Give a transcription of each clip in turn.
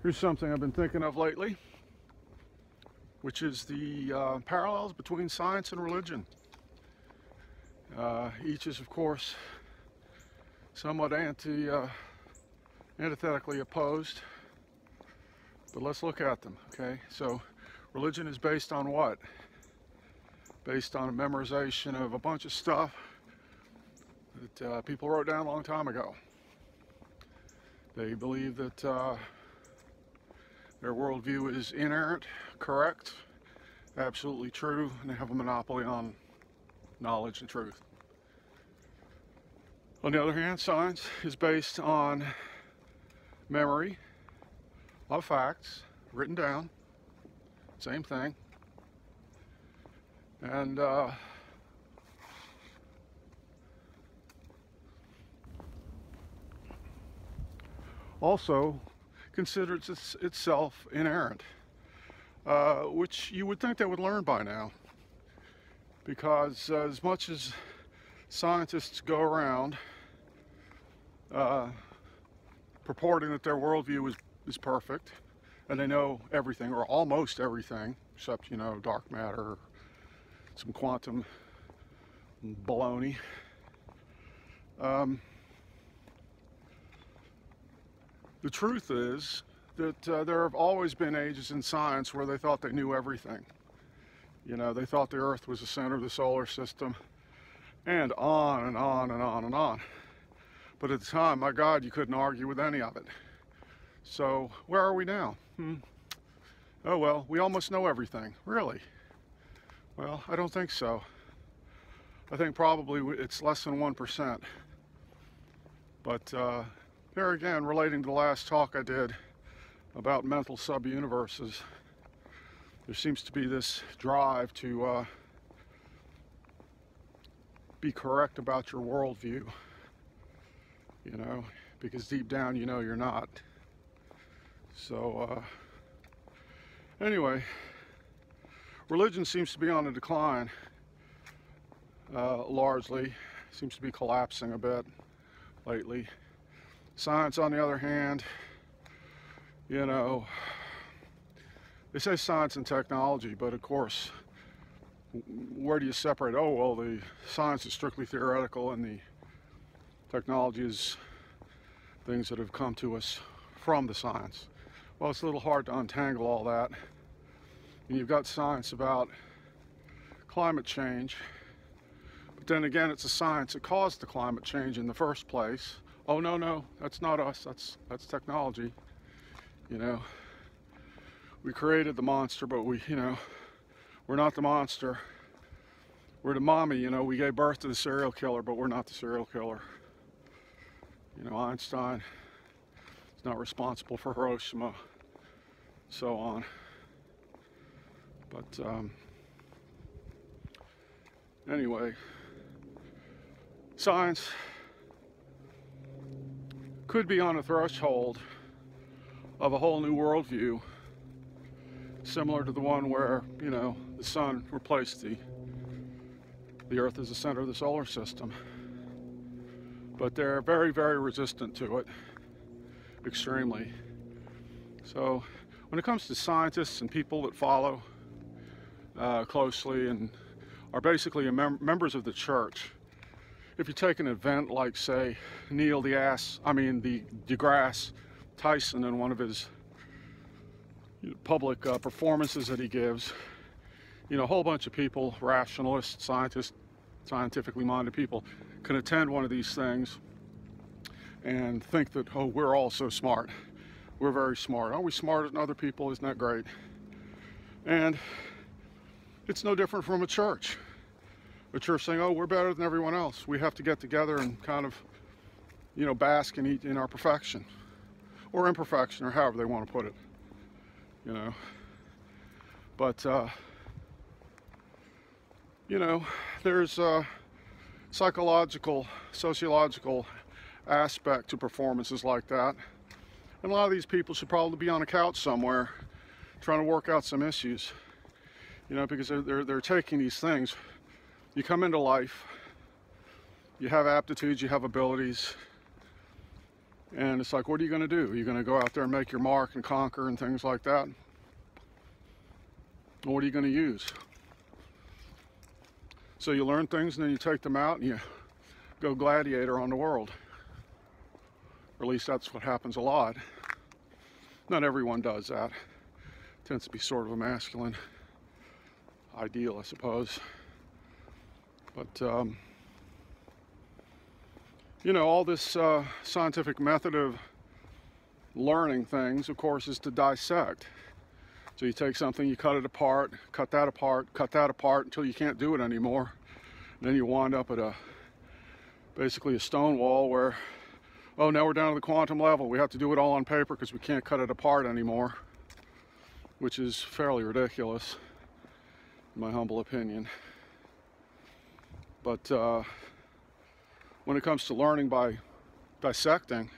Here's something I've been thinking of lately, which is the parallels between science and religion. Each is, of course, somewhat antithetically opposed, but let's look at them, okay? So, religion is based on what? Based on a memorization of a bunch of stuff that people wrote down a long time ago. They believe that their worldview is inerrant, correct, absolutely true, and they have a monopoly on knowledge and truth. On the other hand, science is based on memory of facts written down, same thing, and also considers itself inerrant, which you would think they would learn by now, because as much as scientists go around purporting that their worldview is perfect and they know everything or almost everything except, dark matter, some quantum baloney, the truth is that there have always been ages in science where they thought they knew everything. They thought the Earth was the center of the solar system, and on and on and on and on. But at the time, my God, you couldn't argue with any of it. So where are we now? Oh well, we almost know everything. Really? Well, I don't think so. I think probably it's less than 1%. But there again, relating to the last talk I did about mental sub-universes, there seems to be this drive to be correct about your worldview, because deep down you know you're not. So anyway, religion seems to be on a decline, largely. Seems to be collapsing a bit lately. Science, on the other hand, they say science and technology, but of course, where do you separate? Oh, well, the science is strictly theoretical and the technology is things that have come to us from the science. Well, it's a little hard to untangle all that. And you've got science about climate change, but then again, it's a science that caused the climate change in the first place. Oh, no, that's not us, that's technology. We created the monster, but we're not the monster. We're the mommy, we gave birth to the serial killer, but we're not the serial killer. Einstein is not responsible for Hiroshima, so on. But anyway, science could be on a threshold of a whole new worldview, similar to the one where, the sun replaced the Earth as the center of the solar system. But they're very, very resistant to it, extremely. So when it comes to scientists and people that follow closely and are basically members of the church, if you take an event like, say, Neil deGrasse Tyson in one of his public performances that he gives, a whole bunch of people, rationalists, scientists, scientifically minded people, can attend one of these things and think that, oh, we're all so smart. We're very smart. Aren't we smarter than other people? Isn't that great? And it's no different from a church. A church saying, oh, we're better than everyone else. We have to get together and kind of, bask and eat in our perfection. Or imperfection, or however they want to put it. But, there's a psychological, sociological aspect to performances like that. And a lot of these people should probably be on a couch somewhere trying to work out some issues, because they're taking these things. You come into life, you have aptitudes, you have abilities, And it's like, what are you going to do? Are you going to go out there and make your mark and conquer and things like that? Or what are you going to use? So you learn things and then you take them out and you go gladiator on the world. Or at least that's what happens a lot. Not everyone does that. It tends to be sort of a masculine ideal, I suppose. But you know, all this scientific method of learning things, of course, is to dissect. So you take something, you cut it apart, cut that apart until you can't do it anymore. And then you wind up at basically a stone wall where, oh, now we're down to the quantum level. We have to do it all on paper because we can't cut it apart anymore, which is fairly ridiculous, in my humble opinion. But when it comes to learning by dissecting,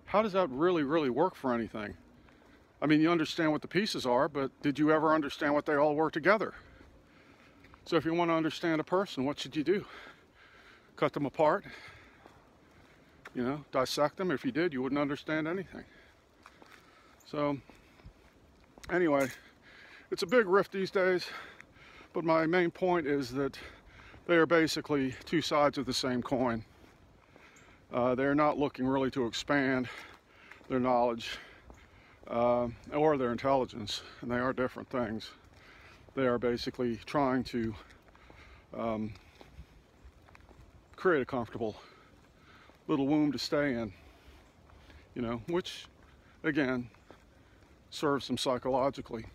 how does that really work for anything? I mean, you understand what the pieces are, but did you ever understand what they all were together? So if you want to understand a person, what should you do? Cut them apart? You know, dissect them? If you did, you wouldn't understand anything. So, anyway, it's a big rift these days, but my main point is that they are basically two sides of the same coin. They're not looking really to expand their knowledge or their intelligence, and they are different things. They are basically trying to create a comfortable little womb to stay in, you know, which, again, serves them psychologically.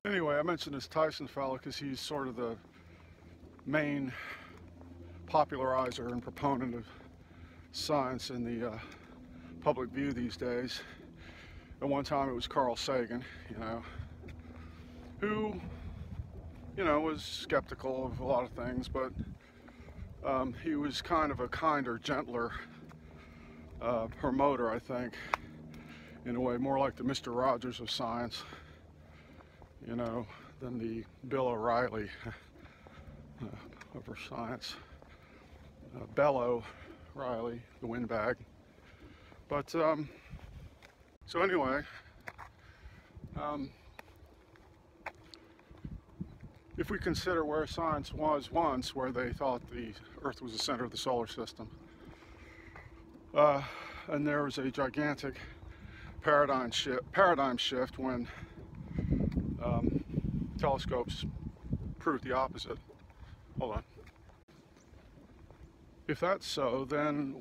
Anyway, I mentioned this Tyson fellow because he's sort of the main popularizer and proponent of science in the public view these days. At one time it was Carl Sagan, you know, who, you know, was skeptical of a lot of things, but he was kind of a kinder, gentler promoter, I think, in a way, more like the Mr. Rogers of science, you know, than the Bill O'Reilly of science. Bello Riley, the windbag. But so anyway, if we consider where science was once, where they thought the Earth was the center of the solar system, and there was a gigantic paradigm shift when telescopes proved the opposite. Hold on. If that's so, then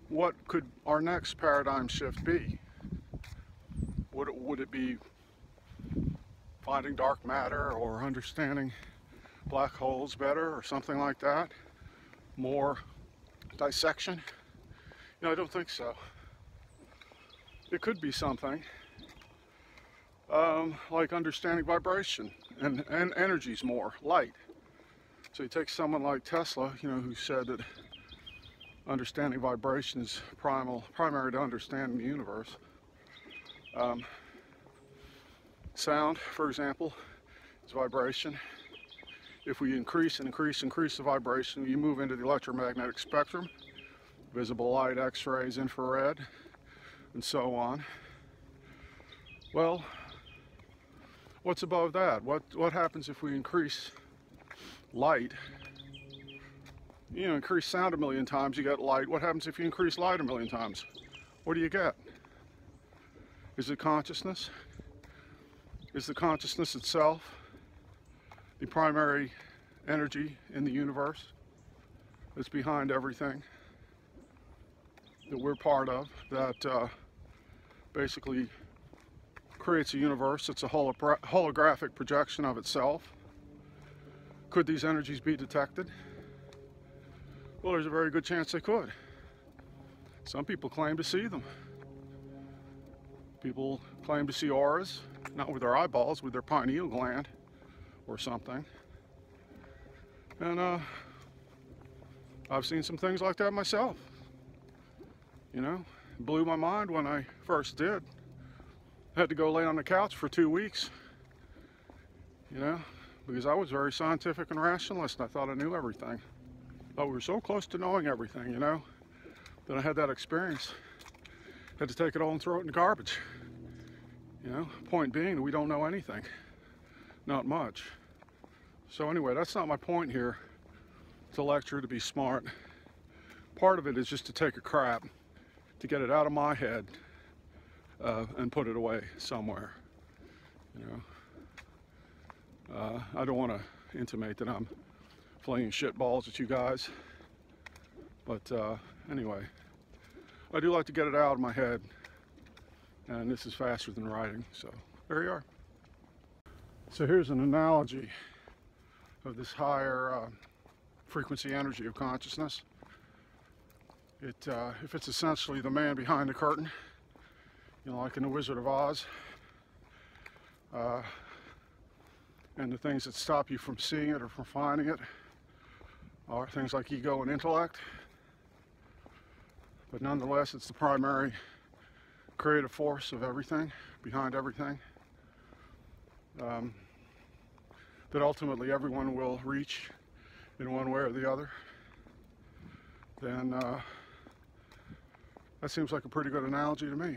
what could our next paradigm shift be? Would it be finding dark matter or understanding black holes better or something like that? More dissection? You know, I don't think so. It could be something like understanding vibration and energies more, light. So you take someone like Tesla, you know, who said that understanding vibration is primary to understanding the universe. Sound, for example, is vibration. If we increase the vibration, you move into the electromagnetic spectrum, visible light, X-rays, infrared, and so on. Well, what's above that? What happens if we increase light? You know, increase sound 1,000,000 times, you get light. What happens if you increase light 1,000,000 times? What do you get? Is it consciousness? Is the consciousness itself the primary energy in the universe that's behind everything that we're part of, that basically creates a universe that's a holographic projection of itself? Could these energies be detected? Well, there's a very good chance they could. Some people claim to see them. People claim to see auras, not with their eyeballs, with their pineal gland or something. And I've seen some things like that myself. You know, it blew my mind when I first did. I had to go lay on the couch for 2 weeks, you know, because I was very scientific and rationalist. I thought I knew everything. Thought we were so close to knowing everything, you know? Then I had that experience. Had to take it all and throw it in the garbage. You know, point being, we don't know anything. Not much. So anyway, that's not my point here. To lecture, to be smart. Part of it is just to take a crap, to get it out of my head, and put it away somewhere. You know, I don't want to intimate that I'm flinging shitballs at you guys, but anyway, I do like to get it out of my head, and this is faster than writing, so there you are. So here's an analogy of this higher frequency energy of consciousness. If it's essentially the man behind the curtain, you know, like in The Wizard of Oz, and the things that stop you from seeing it or from finding it are things like ego and intellect, but nonetheless it's the primary creative force of everything, behind everything, that ultimately everyone will reach in one way or the other. Then that seems like a pretty good analogy to me.